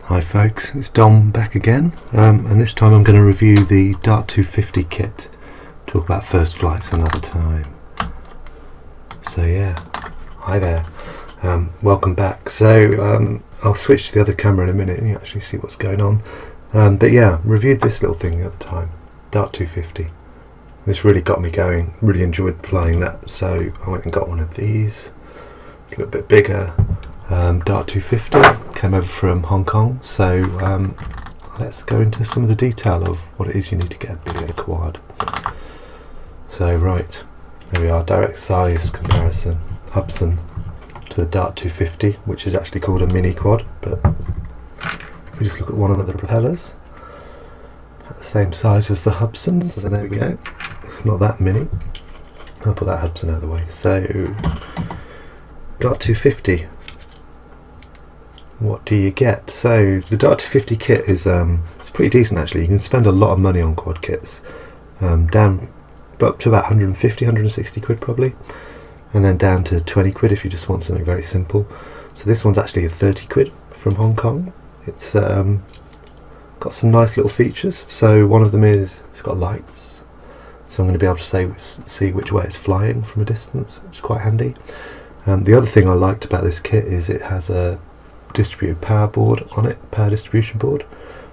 Hi folks, it's Dom back again, and this time I'm going to review the Dart 250 kit. Talk about first flights another time. So yeah, hi there, welcome back. So I'll switch to the other camera in a minute and you actually see what's going on. But yeah, reviewed this little thing the other time, Dart 250. This really got me going, really enjoyed flying that, so I went and got one of these. It's a little bit bigger. Dart 250 came over from Hong Kong, so let's go into some of the detail of what it is you need to get a bigger quad. So right, there we are, direct size comparison, Hubsan to the Dart 250, which is actually called a mini quad, but if we just look at one of the propellers, at the same size as the Hubsan, so there we go, it's not that mini. I'll put that Hubsan out of the way. So Dart 250, what do you get? So the Dart 250 kit is it's pretty decent actually. You can spend a lot of money on quad kits, down up to about 150, 160 quid probably, and then down to 20 quid if you just want something very simple. So this one's actually a 30 quid from Hong Kong. It's got some nice little features. So one of them is it's got lights, so I'm going to be able to see which way it's flying from a distance, which is quite handy. The other thing I liked about this kit is it has a distributed power board on it, power distribution board.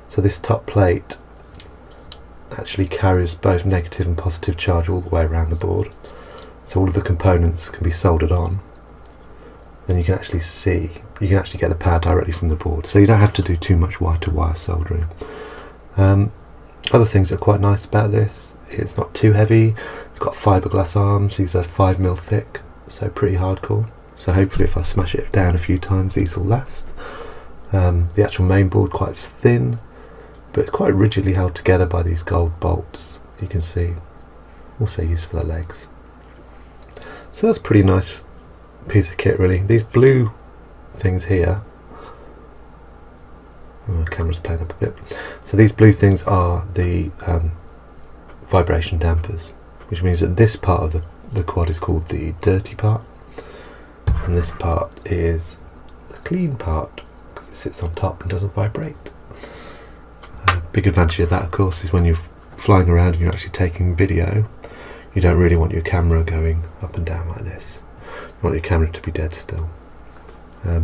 So this top plate actually carries both negative and positive charge all the way around the board. So all of the components can be soldered on, and you can actually get the power directly from the board. So you don't have to do too much wire-to-wire soldering. Other things that are quite nice about this, it's not too heavy. It's got fiberglass arms. These are 5mm thick, so pretty hardcore. So hopefully if I smash it down a few times these will last. The actual main board quite thin, but quite rigidly held together by these gold bolts, you can see. Also used for the legs. So that's a pretty nice piece of kit really. These blue things here, oh, the camera's playing up a bit. So these blue things are the vibration dampers, which means that this part of the quad is called the dirty part, and this part is the clean part because it sits on top and doesn't vibrate. Big advantage of that of course is when you're flying around and you're actually taking video, you don't really want your camera going up and down like this. You want your camera to be dead still.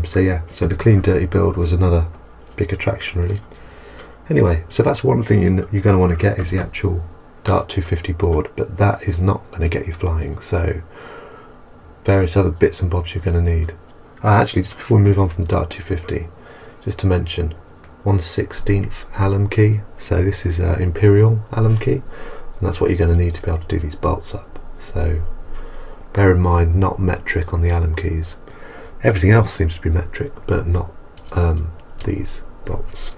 So yeah, so the clean dirty build was another big attraction really. Anyway, so that's one thing you're going to want to get is the actual Dart 250 board, but that is not going to get you flying. So various other bits and bobs you're going to need. Actually, just before we move on from the Dart 250, just to mention 1/16 Alum key. So this is Imperial Alum key, and that's what you're going to need to be able to do these bolts up. So bear in mind, not metric on the Alum keys. Everything else seems to be metric, but not these bolts.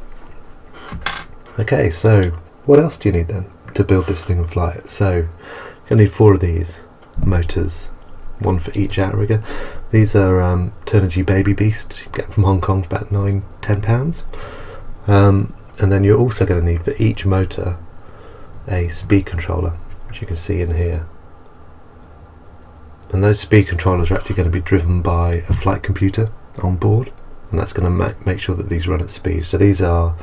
Okay, so what else do you need then to build this thing and fly it? So you're going to need 4 of these motors, one for each outrigger. These are Turnigy baby beasts. You can get them from Hong Kong for about £9–10. And then you're also going to need for each motor a speed controller, which you can see in here. And those speed controllers are actually going to be driven by a flight computer on board, and that's going to make sure that these run at speed. So these are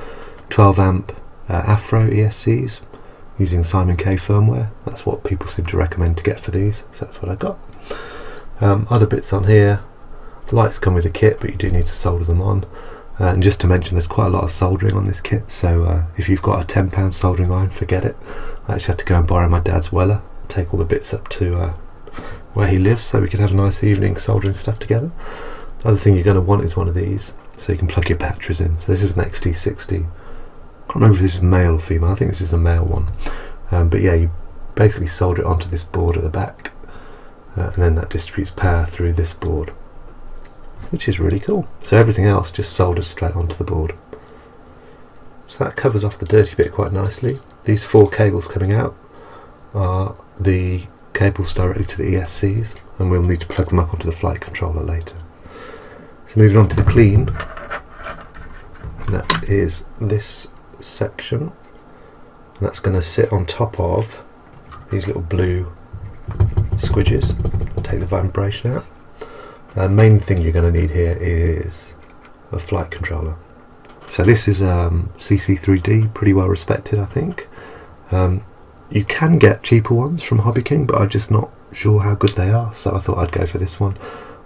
12 amp Afro ESCs using Simon K firmware. That's what people seem to recommend to get for these, so that's what I got. Other bits on here, the lights come with a kit, but you do need to solder them on. And just to mention, there's quite a lot of soldering on this kit, so if you've got a £10 soldering iron, forget it. I actually had to go and borrow my dad's Weller, take all the bits up to where he lives so we can have a nice evening soldering stuff together. The other thing you're going to want is one of these, so you can plug your batteries in. So this is an XT60. I can't remember if this is male or female. I think this is a male one. But yeah, you basically solder it onto this board at the back, and then that distributes power through this board, which is really cool. So everything else just solders straight onto the board. So that covers off the dirty bit quite nicely. These 4 cables coming out are the cables directly to the ESCs, and we'll need to plug them up onto the flight controller later. So moving on to the clean, that is this section, and that's going to sit on top of these little blue squidges and take the vibration out. The main thing you're going to need here is a flight controller. So this is CC3D, pretty well respected, I think. You can get cheaper ones from HobbyKing, but I'm just not sure how good they are, so I thought I'd go for this one.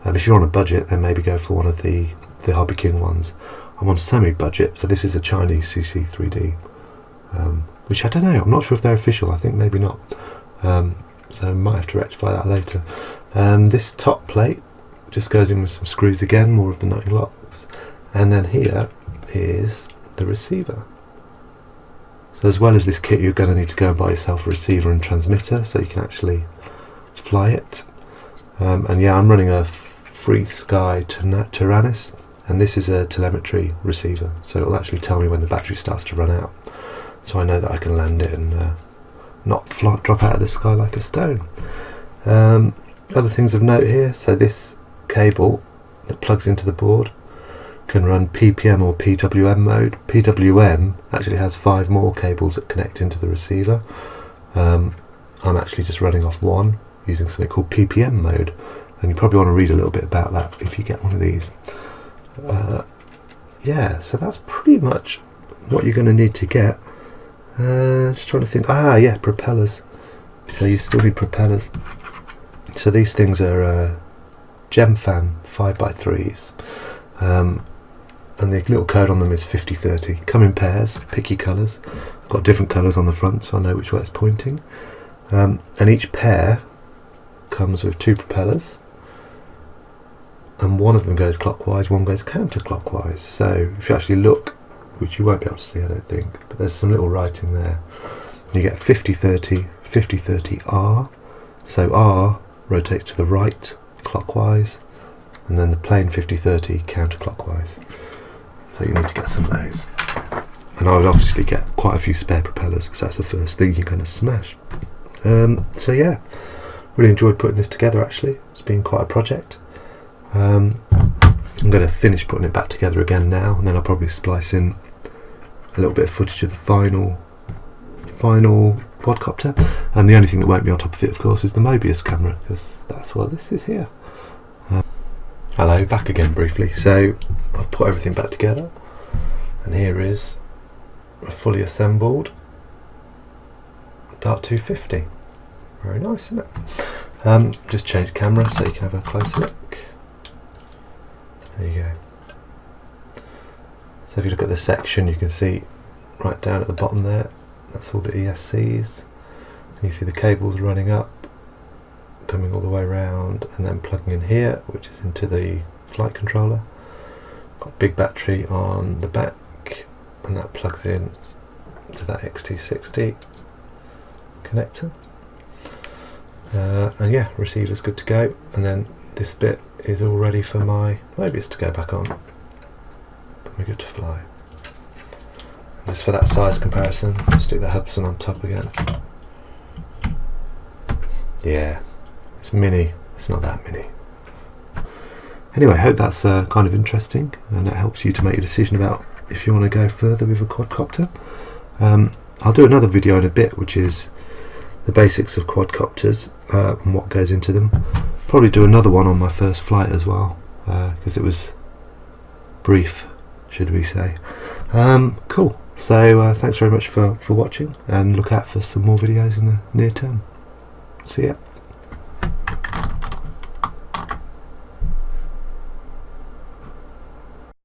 If you're on a budget, then maybe go for one of the HobbyKing ones. I'm on semi-budget, so this is a Chinese CC3D, which I don't know, I'm not sure if they're official, I think maybe not. So I might have to rectify that later. This top plate just goes in with some screws again, more of the nutting locks, and then here is the receiver. So as well as this kit, you're going to need to go and buy yourself a receiver and transmitter so you can actually fly it. And yeah, I'm running a Free Sky Taranis, and this is a telemetry receiver, so it'll actually tell me when the battery starts to run out, so I know that I can land it and not drop out of the sky like a stone. Other things of note here, so this cable that plugs into the board can run PPM or PWM mode. PWM actually has 5 more cables that connect into the receiver. I'm actually just running off one using something called PPM mode, and you probably want to read a little bit about that if you get one of these. Yeah, so that's pretty much what you're going to need to get. Just trying to think. Yeah, propellers. So you still need propellers. So these things are gemfan 5x3s, and the little code on them is 5030. Come in pairs, pick your colours. I've got different colours on the front, so I know which way it's pointing. And each pair comes with 2 propellers, and one of them goes clockwise, one goes counterclockwise. So if you actually look, which you won't be able to see I don't think, but there's some little writing there. You get 5030, 5030R, so R rotates to the right clockwise, and then the plain 5030 counterclockwise. So you need to get some of those. And I would obviously get quite a few spare propellers because that's the first thing you're going to smash. So yeah, really enjoyed putting this together actually. It's been quite a project. I'm going to finish putting it back together again now, and then I'll probably splice in a little bit of footage of the final quadcopter. And the only thing that won't be on top of it, of course, is the Mobius camera, because that's what this is here. Hello, back again briefly. So I've put everything back together, and here is a fully assembled Dart 250. Very nice, isn't it? Just change camera so you can have a closer look. There you go. So if you look at the section, you can see right down at the bottom there, that's all the ESCs, and you see the cables running up, coming all the way around, and then plugging in here, which is into the flight controller. Got a big battery on the back, and that plugs in to that XT60 connector. And yeah, receiver's good to go, and then this bit is all ready for my Mobius to go back on. We're good to fly. And just for that size comparison, stick the Hudson on top again. Yeah, it's mini, it's not that mini. Anyway, I hope that's kind of interesting, and it helps you to make a decision about if you want to go further with a quadcopter. I'll do another video in a bit, which is the basics of quadcopters and what goes into them. Probably do another one on my first flight as well, because it was brief, should we say. Cool, so thanks very much for watching, and look out for some more videos in the near term. See ya.